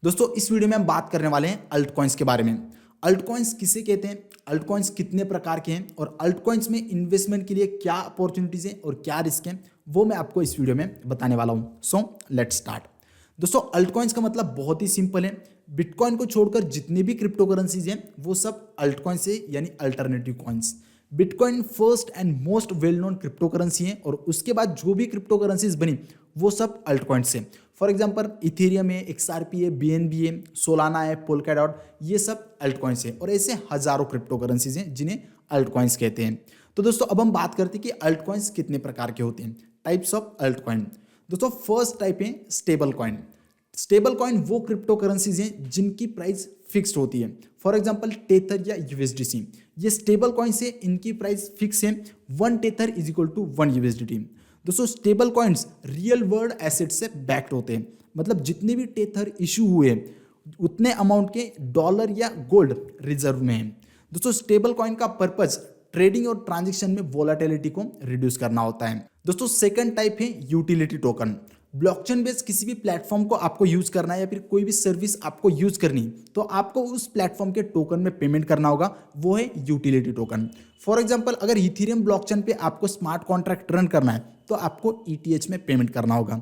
दोस्तों इस वीडियो में हम बात करने वाले हैं अल्ट कॉइन्स के बारे में। अल्ट कॉइन्स किसे कहते हैं, अल्ट कॉइन्स कितने प्रकार के हैं और अल्ट कॉइन्स में इन्वेस्टमेंट के लिए क्या अपॉर्चुनिटीज हैं और क्या रिस्क हैं, वो मैं आपको इस वीडियो में बताने वाला हूँ। So let's start. दोस्तों अल्ट कॉइन्स का मतलब बहुत ही सिंपल है। बिटकॉइन को छोड़कर जितनी भी क्रिप्टो करेंसीज हैं वो सब अल्ट कॉइन्स है, यानी alternative coins. Bitcoin first and most well known crypto currency है और उसके बाद जो भी क्रिप्टो करेंसीज बनी वो सब अल्ट कॉइन्स है। फॉर एग्जांपल इथेरियम है, XRP है, BNB है, सोलाना है, पोल्काडॉट, ये सब अल्ट कॉइन्स है और ऐसे हजारों क्रिप्टो करेंसीज हैं जिन्हें अल्ट कॉइन्स कहते हैं। तो दोस्तों अब हम बात करते हैं कि अल्ट कॉइन्स कितने प्रकार के होते हैं, टाइप्स ऑफ अल्ट कॉइन। दोस्तों फर्स्ट टाइप है स्टेबल कॉइन। स्टेबल कॉइन वो क्रिप्टो करेंसीज हैं जिनकी प्राइस फिक्स्ड होती है। फॉर एग्जांपल टेथर या USDC, ये स्टेबल कॉइन से इनकी प्राइस फिक्स है। 1 tether is equal to 1 USDT। दोस्तों stable coins real world asset से बैक्ड होते हैं, मतलब जितने भी टेथर इशू हुए उतने अमाउंट के डॉलर या गोल्ड रिजर्व में है। दोस्तों स्टेबल कॉइन का पर्पज ट्रेडिंग और ट्रांजैक्शन में वोलेटिलिटी को रिड्यूस करना होता है। दोस्तों सेकंड टाइप है यूटिलिटी टोकन। ब्लॉकचेन बेस्ड किसी भी प्लेटफॉर्म को आपको यूज करना है या फिर कोई भी सर्विस आपको यूज करनी तो आपको उस प्लेटफॉर्म के टोकन में पेमेंट करना होगा, वो है यूटिलिटी टोकन। फॉर एग्जांपल अगर इथेरियम ब्लॉकचेन पे आपको स्मार्ट कॉन्ट्रैक्ट रन करना है तो आपको ETH में पेमेंट करना होगा।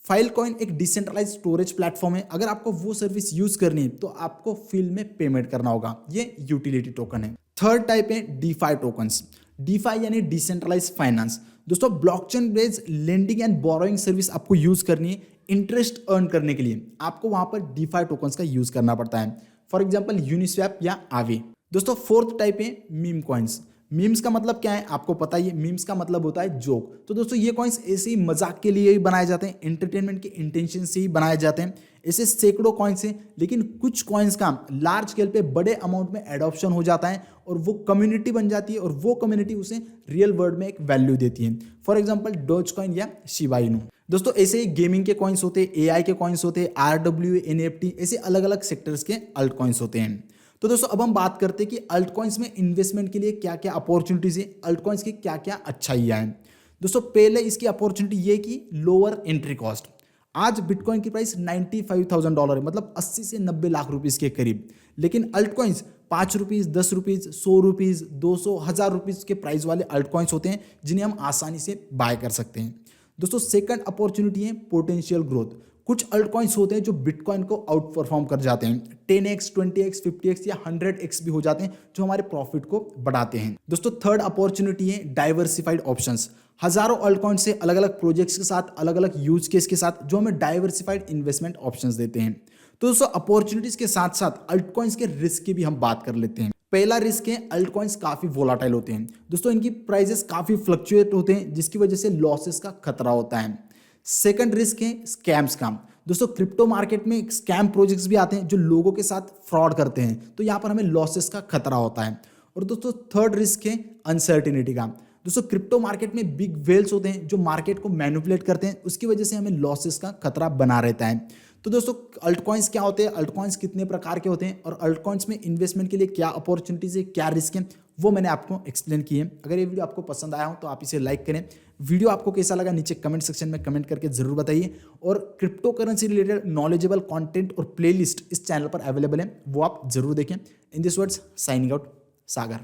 फाइल कॉइन एक डिसेंट्रलाइज स्टोरेज प्लेटफॉर्म है, अगर आपको वो सर्विस यूज करनी है तो आपको फिल में पेमेंट करना होगा, ये यूटिलिटी टोकन है। थर्ड टाइप है डीफाई टोकन्स। डीफाई यानी डिसेंट्रलाइज फाइनेंस। दोस्तों blockchain based lending and borrowing service आपको यूज करनी है। इंटरेस्ट अर्न करने के लिए आपको वहां पर डीफाई टोकन्स का यूज करना पड़ता है। फॉर एग्जांपल यूनिस्वैप या आवी। दोस्तों फोर्थ टाइप है मीम कॉइन्स। मीम्स का मतलब क्या है आपको पता ही है, मीम्स का मतलब होता है जोक। तो दोस्तों ये कॉइन्स ऐसे ही मजाक के लिए ही बनाए जाते हैं, एंटरटेनमेंट के इंटेंशन से ही बनाए जाते हैं। ऐसे सैकड़ों कॉइन्स हैं, लेकिन कुछ कॉइन्स का लार्ज स्केल पे बड़े अमाउंट में एडॉप्शन हो जाता है और वो कम्युनिटी बन जाती है और वो कम्युनिटी उसे रियल वर्ल्ड में एक वैल्यू देती है। फॉर एग्जाम्पल डॉज कॉइन या शिबा इनू। दोस्तों ऐसे ही गेमिंग के कॉइन्स होते हैं, AI के कॉइन्स होते हैं, RWA, NFT, ऐसे अलग अलग सेक्टर्स के अल्ट कॉइन्स होते हैं। तो दोस्तों अब हम बात करते हैं कि अल्ट कॉइन्स में इन्वेस्टमेंट के लिए क्या क्या अपॉर्चुनिटीज है, अल्ट कॉइन्स की क्या क्या अच्छाइयाँ हैं। दोस्तों पहले इसकी अपॉर्चुनिटी ये कि लोअर एंट्री कॉस्ट। आज बिटकॉइन की प्राइस $95,000 है, मतलब 80 से 90 लाख रुपीस के करीब। लेकिन alt coins 5 rupees, 10 rupees, 100 rupees, 200, 1000 rupees के प्राइस वाले अल्ट कॉइन्स होते हैं जिन्हें हम आसानी से बाय कर सकते हैं। दोस्तों सेकंड अपॉर्चुनिटी है पोटेंशियल ग्रोथ। कुछ अल्ट कॉइन्स होते हैं जो बिटकॉइन को आउट परफॉर्म कर जाते हैं, 10x, 20x, 50x या 100x भी हो जाते हैं, जो हमारे प्रॉफिट को बढ़ाते हैं। दोस्तों थर्ड अपॉर्चुनिटी है डाइवर्सिफाइड ऑप्शंस। हजारों अल्ट कॉइन से अलग अलग प्रोजेक्ट्स के साथ, अलग अलग यूज केस के साथ, जो हमें डाइवर्सिफाइड इन्वेस्टमेंट ऑप्शंस देते हैं। तो दोस्तों अपॉर्चुनिटीज के साथ साथ अल्ट कॉइन्स के रिस्क की भी हम बात कर लेते हैं। पहला रिस्क है अल्ट कॉइन्स काफी वोलाटाइल होते हैं। दोस्तों इनकी प्राइसेस काफी फ्लक्चुएट होते हैं जिसकी वजह से लॉसेस का खतरा होता है। सेकंड रिस्क है स्कैम्स का। दोस्तों क्रिप्टो मार्केट में स्कैम प्रोजेक्ट्स भी आते हैं जो लोगों के साथ फ्रॉड करते हैं, तो यहाँ पर हमें लॉसेस का खतरा होता है। और दोस्तों थर्ड रिस्क है अनसर्टिनिटी का। दोस्तों क्रिप्टो मार्केट में बिग वेल्स होते हैं जो मार्केट को मैनिपुलेट करते हैं, उसकी वजह से हमें लॉसेस का खतरा बना रहता है। तो दोस्तों अल्ट कॉइन्स क्या होते हैं, अल्ट कॉइन्स कितने प्रकार के होते हैं और अल्ट कॉइन्स में इन्वेस्टमेंट के लिए क्या अपॉर्चुनिटीज है, क्या रिस्क है, वो मैंने आपको एक्सप्लेन किए। अगर ये वीडियो आपको पसंद आया हो तो आप इसे लाइक करें। वीडियो आपको कैसा लगा नीचे कमेंट सेक्शन में कमेंट करके जरूर बताइए। और crypto currency related knowledgeable content और प्लेलिस्ट इस चैनल पर अवेलेबल है, वो आप जरूर देखें। In this words signing out, Sagar.